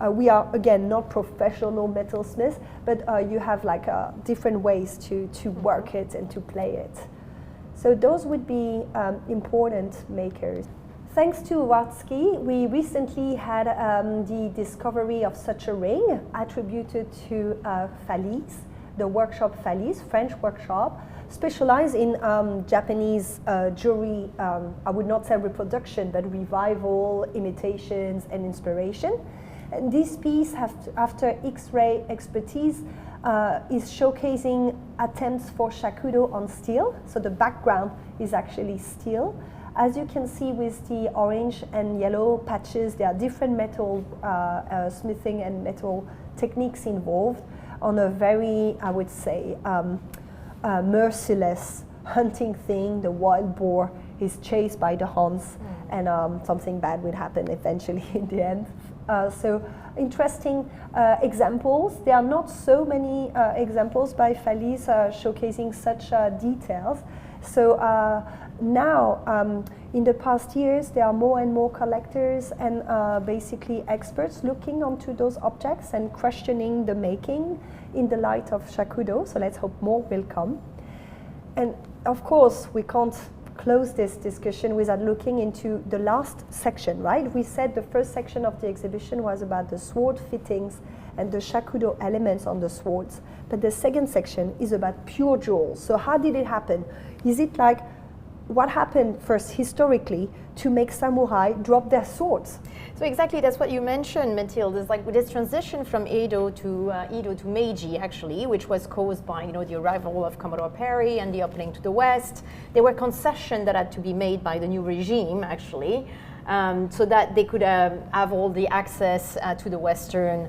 We are, again, not professional metalsmiths, but you have like different ways to work it and to play it. So those would be important makers. Thanks to Watzke, we recently had the discovery of such a ring attributed to Fallis, the workshop Fallis, French workshop, specialized in Japanese jewelry, I would not say reproduction, but revival, imitations, and inspiration. And this piece, after X-ray expertise, is showcasing attempts for shakudo on steel. So the background is actually steel. As you can see with the orange and yellow patches, there are different metal smithing and metal techniques involved on a very, I would say, merciless hunting thing. The wild boar is chased by the hounds, and something bad would happen eventually in the end. So interesting examples. There are not so many examples by Fallis showcasing such details. So now, in the past years, there are more and more collectors and basically experts looking onto those objects and questioning the making in the light of shakudo. So let's hope more will come. And of course, we can't close this discussion without looking into the last section, right? We said the first section of the exhibition was about the sword fittings and the shakudo elements on the swords. But the second section is about pure jewels. So how did it happen? Is it like what happened first historically to make samurai drop their swords? So exactly, that's what you mentioned, Mathilde. It's like this transition from Edo to Meiji, actually, which was caused by the arrival of Commodore Perry and the opening to the West. There were concessions that had to be made by the new regime, actually, so that they could have all the access to the Western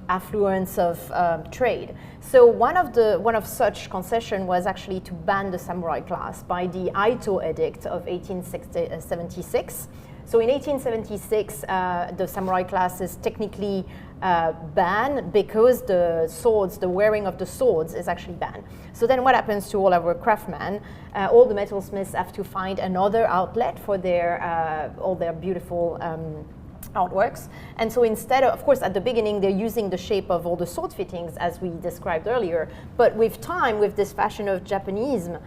affluence of trade. So one of such concession was actually to ban the samurai class by the Aito Edict of 1876. So in 1876, the samurai class is technically banned because the wearing of the swords is actually banned. So then what happens to all our craftsmen? All the metalsmiths have to find another outlet for all their beautiful artworks. And so instead of course, at the beginning, they're using the shape of all the sword fittings as we described earlier. But with time, with this fashion of Japanism,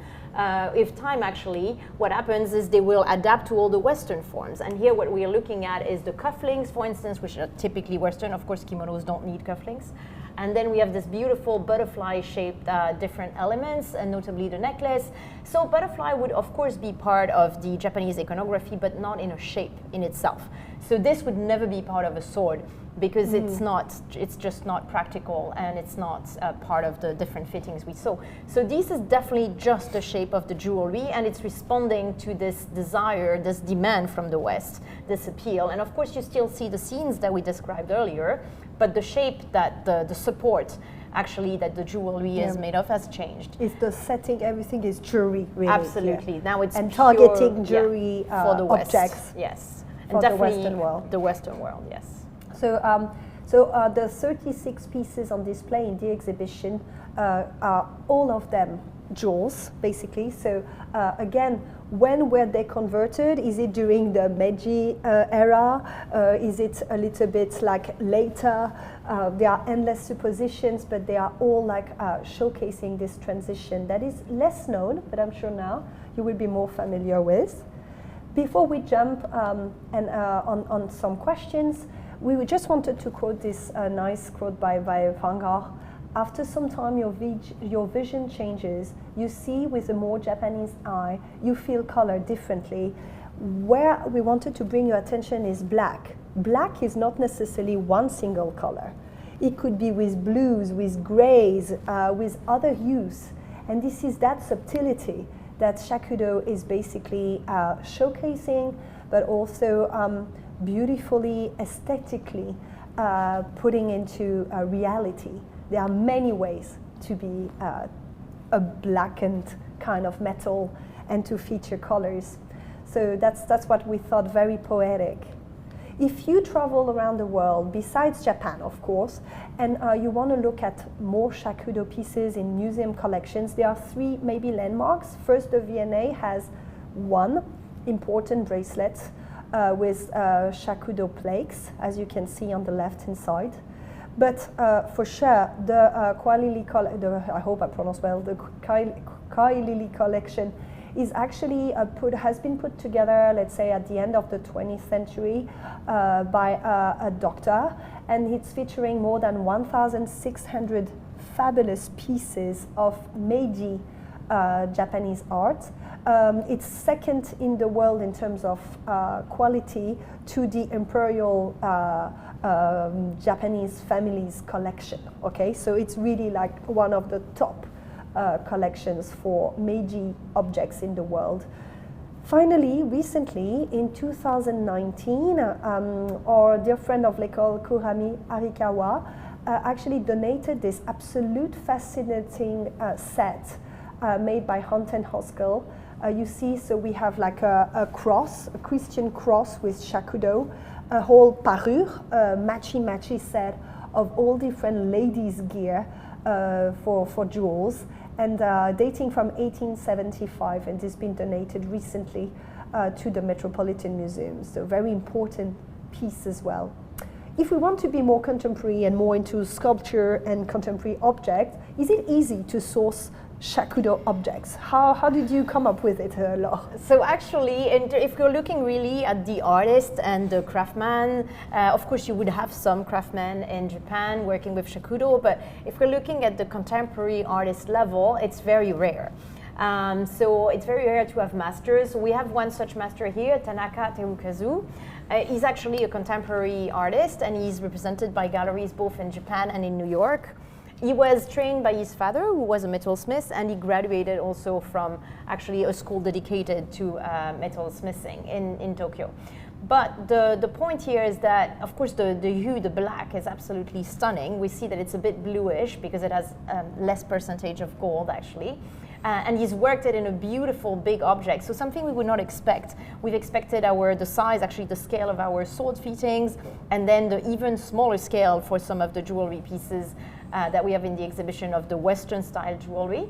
with time actually, what happens is they will adapt to all the Western forms. And here what we are looking at is the cufflinks, for instance, which are typically Western. Of course, kimonos don't need cufflinks. And then we have this beautiful butterfly-shaped different elements, and notably the necklace. So butterfly would, of course, be part of the Japanese iconography, but not in a shape in itself. So this would never be part of a sword because it's just not practical, and it's not part of the different fittings we saw. So this is definitely just the shape of the jewelry, and it's responding to this desire, this demand from the West, this appeal. And of course, you still see the scenes that we described earlier, but the shape that the support actually that the jewelry is made of has changed. It's the setting, everything is jewelry, really. Absolutely. Yeah. Now it's and pure, targeting jewelry for the West. objects. Yes. For and the Western world. The Western world, yes. So So the 36 pieces on display in the exhibition are all of them jewels, basically. So again, when were they converted? Is it during the Meiji era? Is it a little bit like later? There are endless suppositions, but they are all like showcasing this transition that is less known, but I'm sure now you will be more familiar with. Before we jump on some questions, we just wanted to quote this nice quote by Van Gogh. After some time, your vision changes. You see with a more Japanese eye. You feel color differently. Where we wanted to bring your attention is black. Black is not necessarily one single color. It could be with blues, with grays, with other hues. And this is that subtlety that Shakudo is basically showcasing, but also beautifully, aesthetically putting into reality. There are many ways to be a blackened kind of metal and to feature colors. So that's what we thought very poetic. If you travel around the world, besides Japan, of course, and you want to look at more Shakudo pieces in museum collections, there are three maybe landmarks. First, the V&A has one important bracelet with Shakudo plaques, as you can see on the left-hand side. But for sure, the I hope I pronounce well, the Kailili collection is actually has been put together, let's say, at the end of the 20th century by a doctor, and it's featuring more than 1,600 fabulous pieces of Meiji Japanese art. It's second in the world in terms of quality to the imperial Japanese family's collection. Okay, so it's really like one of the top collections for Meiji objects in the world. Finally, recently in 2019, our dear friend of l'école, Kurami Arikawa, actually donated this absolute fascinating set made by Hunt and Hoskell. You see, so we have like a cross, a Christian cross with Shakudo, a whole parure, matchy set of all different ladies' gear for jewels, and dating from 1875, and it's been donated recently to the Metropolitan Museum. So very important piece as well. If we want to be more contemporary and more into sculpture and contemporary objects, is it easy to source Shakudo objects? How did you come up with it, Laure? So actually, if you're looking really at the artist and the craftsman, of course you would have some craftsmen in Japan working with Shakudo, but if we're looking at the contemporary artist level, it's very rare. So it's very rare to have masters. We have one such master here, Tanaka Terukazu. He's actually a contemporary artist, and he's represented by galleries both in Japan and in New York. He was trained by his father, who was a metalsmith, and he graduated also from actually a school dedicated to metalsmithing in Tokyo. But the point here is that, of course, the hue, the black, is absolutely stunning. We see that it's a bit bluish because it has less percentage of gold, actually. And he's worked it in a beautiful big object, so something we would not expect. We've expected the size, actually the scale of our sword fittings, and then the even smaller scale for some of the jewelry pieces that we have in the exhibition of the Western style jewelry.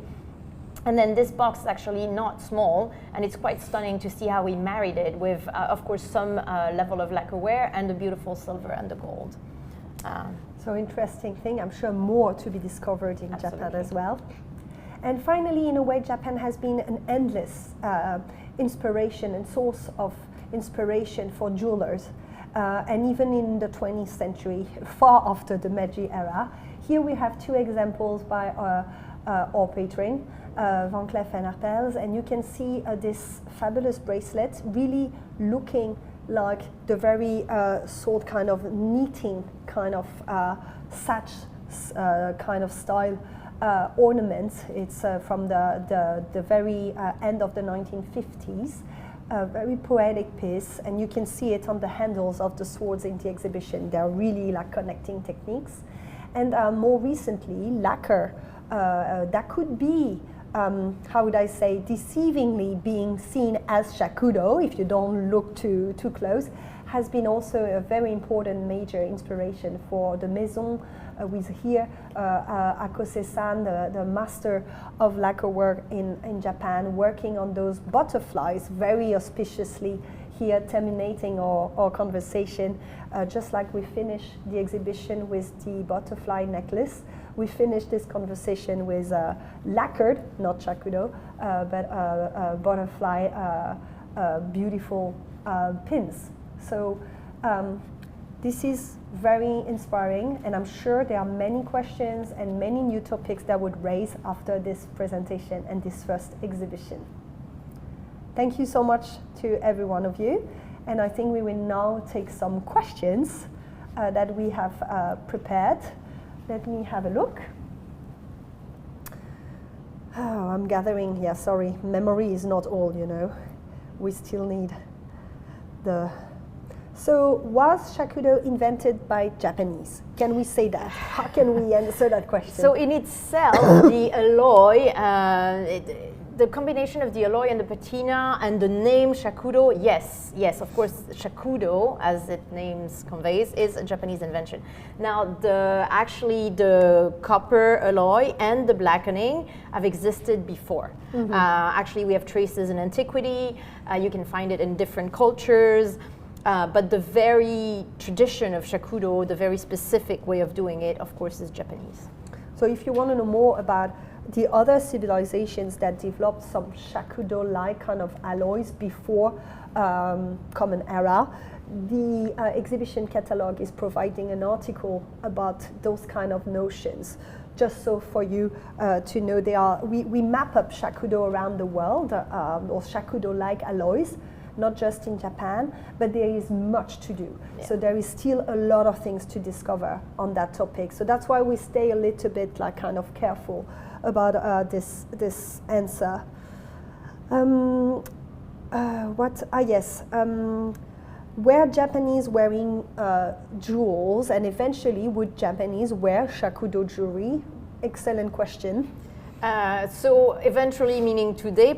And then this box is actually not small, and it's quite stunning to see how we married it with, of course, some level of lacquerware and the beautiful silver and the gold. So interesting thing, I'm sure more to be discovered in Absolutely. Japan as well. And finally, in a way, Japan has been an endless inspiration and source of inspiration for jewelers. And even in the 20th century, far after the Meiji Era. Here we have two examples by our patron, Van Cleef and Arpels, and you can see this fabulous bracelet really looking like the very sort kind of knitting kind of satch kind of style ornaments. It's from the very end of the 1950s. A very poetic piece, and you can see it on the handles of the swords in the exhibition. They're really like connecting techniques. And more recently, lacquer, that could be, how would I say, deceivingly being seen as Shakudo, if you don't look too close, has been also a very important major inspiration for the maison with here Akose-san, the master of lacquerwork in Japan, working on those butterflies very auspiciously here, terminating our conversation. Just like we finished the exhibition with the butterfly necklace, we finished this conversation with lacquered, not shakudo, but butterfly beautiful pins. So this is very inspiring, and I'm sure there are many questions and many new topics that would raise after this presentation and this first exhibition. Thank you so much to every one of you, and I think we will now take some questions that we have prepared. Let me have a look. Oh, I'm gathering, yeah, sorry, memory is not all, you know. We still need the... So, was shakudo invented by Japanese? Can we say that? How can we answer that question? So in itself, the alloy, the combination of the alloy and the patina and the name shakudo, yes, of course, shakudo, as its name conveys, is a Japanese invention. Now, the copper alloy and the blackening have existed before. Mm-hmm. Actually, we have traces in antiquity. You can find it in different cultures. But the very tradition of shakudo, the very specific way of doing it, of course, is Japanese. So if you want to know more about the other civilizations that developed some shakudo-like kind of alloys before Common Era, the exhibition catalog is providing an article about those kind of notions. Just so for you to know, we map up shakudo around the world, or shakudo-like alloys, not just in Japan, but there is much to do. Yeah. So there is still a lot of things to discover on that topic. So that's why we stay a little bit like kind of careful about this answer. Were Japanese wearing jewels, and eventually would Japanese wear shakudo jewelry? Excellent question. So eventually, meaning today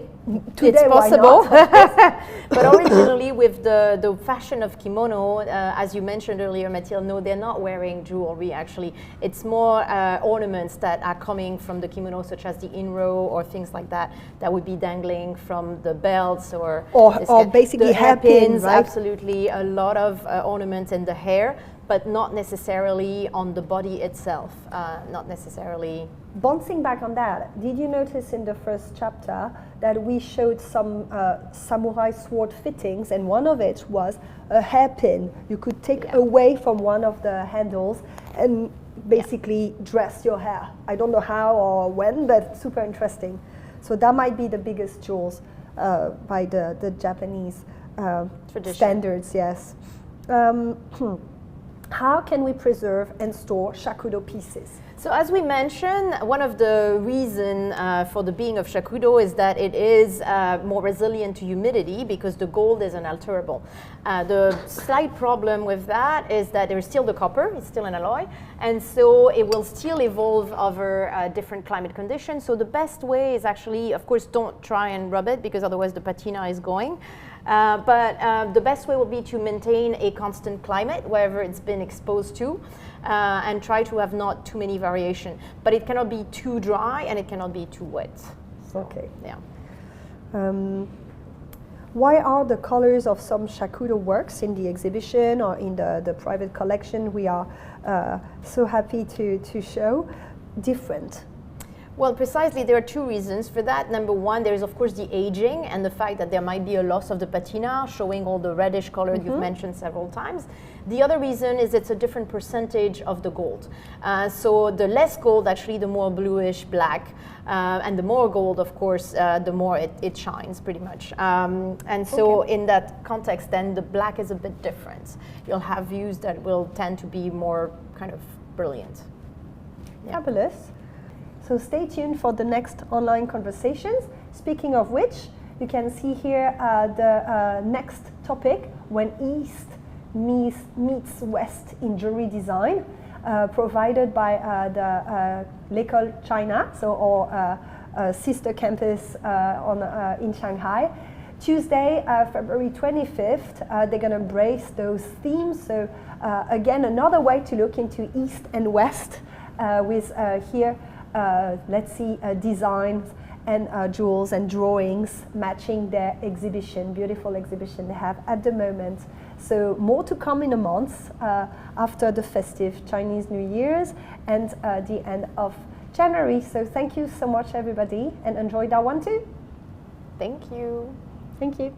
it's possible. But originally, with the fashion of kimono, as you mentioned earlier, Mathilde, no, they're not wearing jewelry. Actually, it's more ornaments that are coming from the kimono, such as the inro or things like that, that would be dangling from the belts or basically hairpins. Right? Absolutely, a lot of ornaments in the hair, but not necessarily on the body itself. Not necessarily. Bouncing back on that, did you notice in the first chapter that we showed some samurai sword fittings, and one of it was a hairpin you could take away from one of the handles and basically dress your hair. I don't know how or when, but super interesting. So that might be the biggest jewels by the Japanese standards, yes. How can we preserve and store shakudo pieces? So as we mentioned, one of the reasons for the being of shakudo is that it is more resilient to humidity because the gold is unalterable. The slight problem with that is that there's still the copper, it's still an alloy, and so it will still evolve over different climate conditions. So the best way is actually, of course, don't try and rub it because otherwise the patina is going. But the best way will be to maintain a constant climate wherever it's been exposed to, and try to have not too many variation. But it cannot be too dry and it cannot be too wet. So, okay. Yeah. Why are the colors of some shakudo works in the exhibition or in the private collection we are so happy to show different? Well, precisely, there are two reasons for that. Number one, there is, of course, the aging and the fact that there might be a loss of the patina, showing all the reddish color you've mentioned several times. The other reason is it's a different percentage of the gold. So the less gold, actually, the more bluish black. And the more gold, of course, the more it shines, pretty much. And so in that context, then the black is a bit different. You'll have views that will tend to be more kind of brilliant. Yeah. Fabulous. So stay tuned for the next online conversations. Speaking of which, you can see here the next topic, when East meets West in jewelry design, provided by the L'École China, so our sister campus in Shanghai. Tuesday, February 25th, they're going to embrace those themes. So again, another way to look into East and West with here, let's see, designs and jewels and drawings matching their exhibition, beautiful exhibition they have at the moment. So more to come in a month after the festive Chinese New Year's and the end of January. So thank you so much, everybody, and enjoy that one too. Thank you. Thank you.